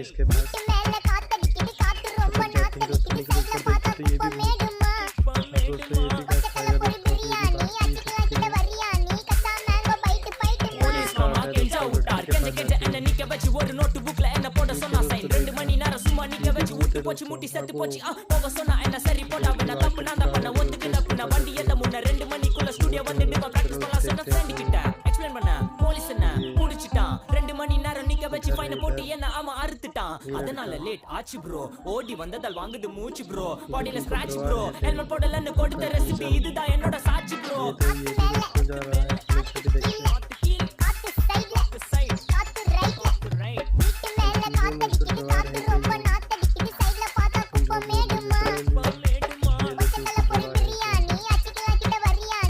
इसके पास போச்சு முட்டி செத்து போச்சு போக சொன்னா என்ன சரி போடா வேணா தப்பு நான் தான் பண்ண ஒத்துக்கு நப்புனா வண்டி எல்லாம் முன்ன 2 மணிக்குள்ள ஸ்டுடியோ வந்து நிக்க பிராக்டிஸ் பண்ணலாம் சொன்ன ஃப்ரெண்ட் கிட்ட எக்ஸ்பிளைன் பண்ண போலீஸ் என்ன முடிச்சிட்டான் 2 மணி நேரம் நிக்க வச்சு ஃபைன் போட்டு என்ன அவன் அறுத்துட்டான் அதனால லேட் ஆச்சு ப்ரோ ஓடி வந்ததால் வாங்குது மூச்சு ப்ரோ பாடியில ஸ்கிராட்ச் ப்ரோ ஹெல்மெட் போடலன்னு கொடுத்த ரெசிபி இதுதான் என்னோட சாட்சி ப்ரோ